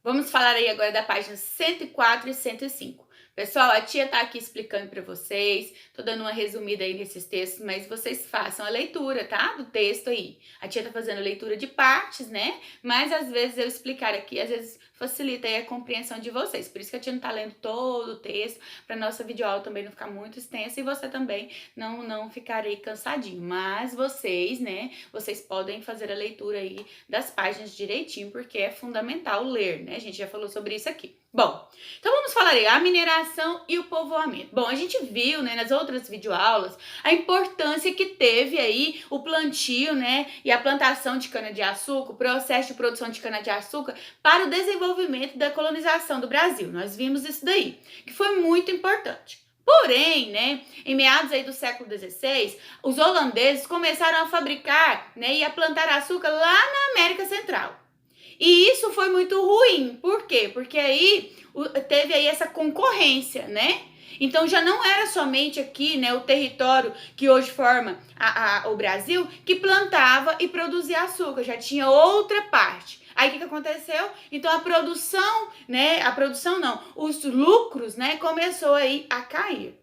Vamos falar aí agora da página 104 e 105. Pessoal, a tia tá aqui explicando para vocês, tô dando uma resumida aí nesses textos, mas vocês façam a leitura, tá? Do texto aí. A tia tá fazendo a leitura de partes, né? Mas às vezes eu explicar aqui, às vezes facilita aí a compreensão de vocês. Por isso que a tia não tá lendo todo o texto, para nossa videoaula também não ficar muito extensa e você também não ficar aí cansadinho. Mas vocês, né? Vocês podem fazer a leitura aí das páginas direitinho, porque é fundamental ler, né? A gente já falou sobre isso aqui. Bom, então vamos falar aí, a mineração e o povoamento. Bom, a gente viu, né, nas outras videoaulas, a importância que teve aí o plantio, né, e a plantação de cana-de-açúcar, o processo de produção de cana-de-açúcar para o desenvolvimento da colonização do Brasil. Nós vimos isso daí, que foi muito importante. Porém, né, em meados aí do século XVI, os holandeses começaram a fabricar, né, e a plantar açúcar lá na América Central. E isso foi muito ruim. Por quê? Porque aí teve aí essa concorrência, né? Então já não era somente aqui, né, o território que hoje forma o Brasil que plantava e produzia açúcar, já tinha outra parte. Aí o que aconteceu? Então a produção, né, os lucros, né, começou aí a cair.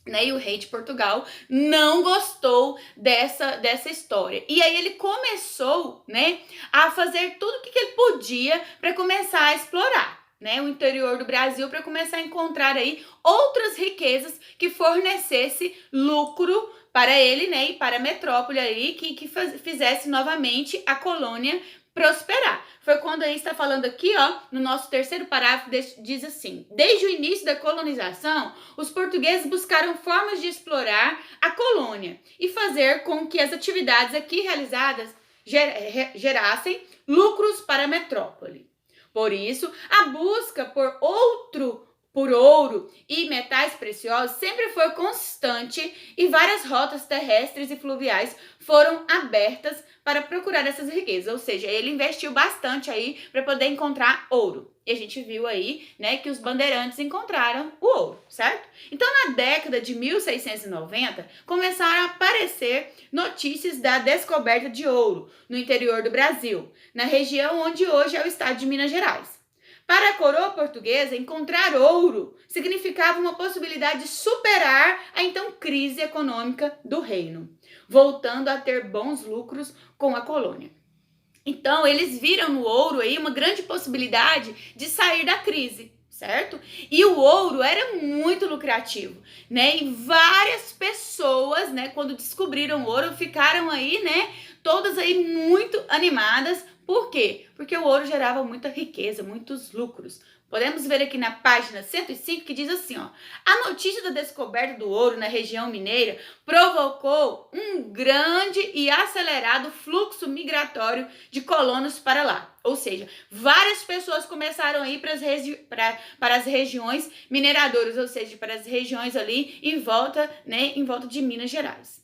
Né, e o rei de Portugal não gostou dessa história. E aí ele começou, né, a fazer tudo o que ele podia para começar a explorar, né, o interior do Brasil, para começar a encontrar aí outras riquezas que fornecesse lucro para ele, né, e para a metrópole aí, que fizesse novamente a colônia prosperar. Foi quando aí está falando aqui, ó, no nosso terceiro parágrafo, diz assim: desde o início da colonização, os portugueses buscaram formas de explorar a colônia e fazer com que as atividades aqui realizadas gerassem lucros para a metrópole. Por isso, a busca por ouro e metais preciosos sempre foi constante e várias rotas terrestres e fluviais foram abertas para procurar essas riquezas, ou seja, ele investiu bastante aí para poder encontrar ouro. E a gente viu aí, né, que os bandeirantes encontraram o ouro, certo? Então, na década de 1690, começaram a aparecer notícias da descoberta de ouro no interior do Brasil, na região onde hoje é o estado de Minas Gerais. Para a coroa portuguesa, encontrar ouro significava uma possibilidade de superar a então crise econômica do reino, voltando a ter bons lucros com a colônia. Então, eles viram no ouro aí uma grande possibilidade de sair da crise, certo? E o ouro era muito lucrativo, né? E várias pessoas, né, quando descobriram o ouro, ficaram aí, né, todas aí muito animadas. Por quê? Porque o ouro gerava muita riqueza, muitos lucros. Podemos ver aqui na página 105 que diz assim, ó: a notícia da descoberta do ouro na região mineira provocou um grande e acelerado fluxo migratório de colonos para lá. Ou seja, várias pessoas começaram a ir para as regiões mineradoras, ou seja, para as regiões ali em volta, né, em volta de Minas Gerais,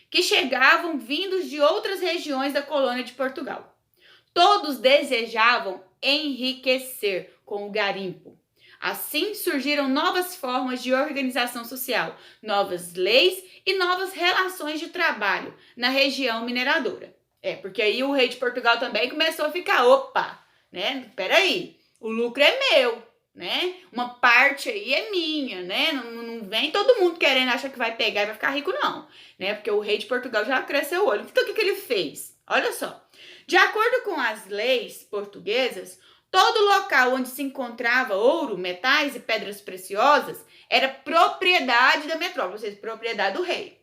que chegavam vindos de outras regiões da colônia de Portugal. Todos desejavam enriquecer com o garimpo. Assim surgiram novas formas de organização social, novas leis e novas relações de trabalho na região mineradora. Porque aí o rei de Portugal também começou a ficar, opa, né? Peraí, o lucro é meu, né? Uma parte aí é minha, né? Não vem todo mundo querendo achar que vai pegar e vai ficar rico, não, né? Porque o rei de Portugal já cresceu o olho. Então o que ele fez? Olha só. De acordo com as leis portuguesas, todo local onde se encontrava ouro, metais e pedras preciosas era propriedade da metrópole, ou seja, propriedade do rei.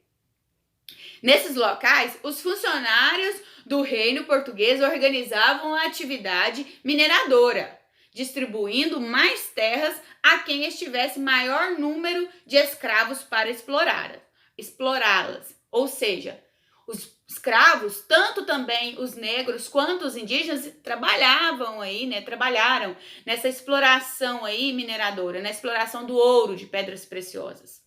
Nesses locais, os funcionários do reino português organizavam a atividade mineradora, distribuindo mais terras a quem estivesse maior número de escravos para explorá-las. Ou seja, os escravos, tanto também os negros quanto os indígenas, trabalhavam aí, né? Trabalharam nessa exploração aí mineradora, na exploração do ouro, de pedras preciosas.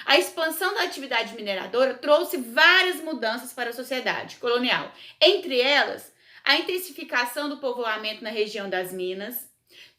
A expansão da atividade mineradora trouxe várias mudanças para a sociedade colonial. Entre elas, a intensificação do povoamento na região das minas,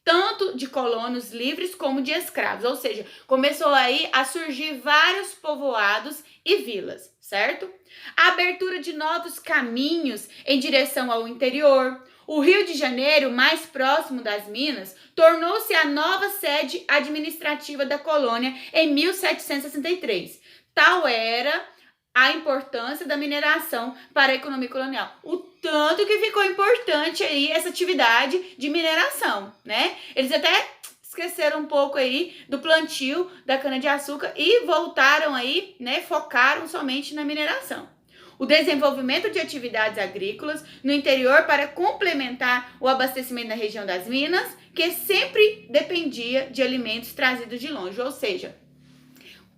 tanto de colonos livres como de escravos. Ou seja, começou aí a surgir vários povoados e vilas, certo? A abertura de novos caminhos em direção ao interior, O Rio de Janeiro, mais próximo das minas, tornou-se a nova sede administrativa da colônia em 1763. Tal era a importância da mineração para a economia colonial. O tanto que ficou importante aí essa atividade de mineração, né? Eles até esqueceram um pouco aí do plantio da cana-de-açúcar e voltaram aí, né? Focaram somente na mineração. O desenvolvimento de atividades agrícolas no interior para complementar o abastecimento na região das minas, que sempre dependia de alimentos trazidos de longe, ou seja,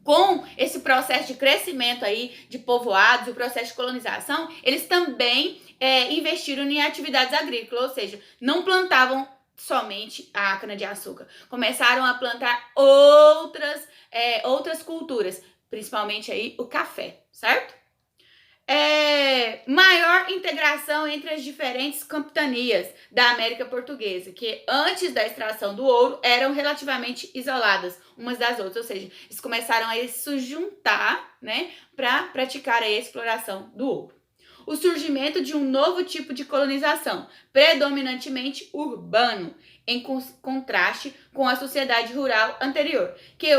com esse processo de crescimento aí de povoados, o processo de colonização, eles também investiram em atividades agrícolas, ou seja, não plantavam somente a cana-de-açúcar, começaram a plantar outras culturas, principalmente aí o café, certo? Maior integração entre as diferentes capitanias da América Portuguesa, que antes da extração do ouro eram relativamente isoladas umas das outras, ou seja, eles começaram a se juntar, né, para praticar a exploração do ouro. O surgimento de um novo tipo de colonização, predominantemente urbano, em contraste com a sociedade rural anterior, que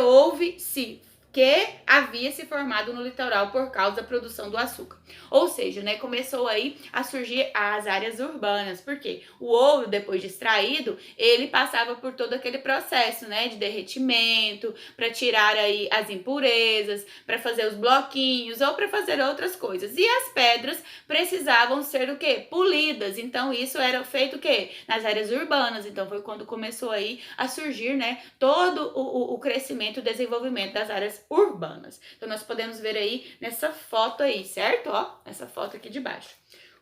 havia se formado no litoral por causa da produção do açúcar. Ou seja, né, começou aí a surgir as áreas urbanas, porque o ouro, depois de extraído, ele passava por todo aquele processo, né, de derretimento, para tirar aí as impurezas, para fazer os bloquinhos ou para fazer outras coisas. E as pedras precisavam ser o quê? Polidas. Então isso era feito o quê? Nas áreas urbanas. Então foi quando começou aí a surgir, né, todo o crescimento e o desenvolvimento das áreas urbanas. Então nós podemos ver aí nessa foto aí, certo? Ó, essa foto aqui de baixo.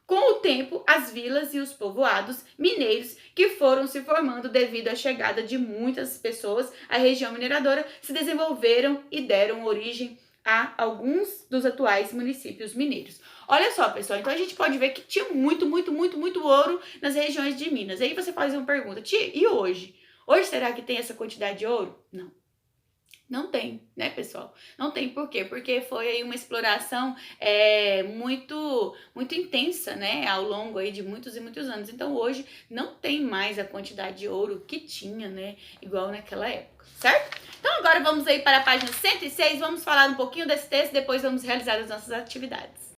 Com o tempo, as vilas e os povoados mineiros que foram se formando devido à chegada de muitas pessoas à região mineradora se desenvolveram e deram origem a alguns dos atuais municípios mineiros. Olha só, pessoal, então a gente pode ver que tinha muito ouro nas regiões de Minas. Aí você faz uma pergunta, tia, e hoje? Hoje será que tem essa quantidade de ouro? Não. Não tem, né, pessoal? Não tem, por quê? Porque foi aí uma exploração muito intensa, né, ao longo aí de muitos e muitos anos. Então, hoje, não tem mais a quantidade de ouro que tinha, né, igual naquela época, certo? Então, agora vamos aí para a página 106, vamos falar um pouquinho desse texto, depois vamos realizar as nossas atividades.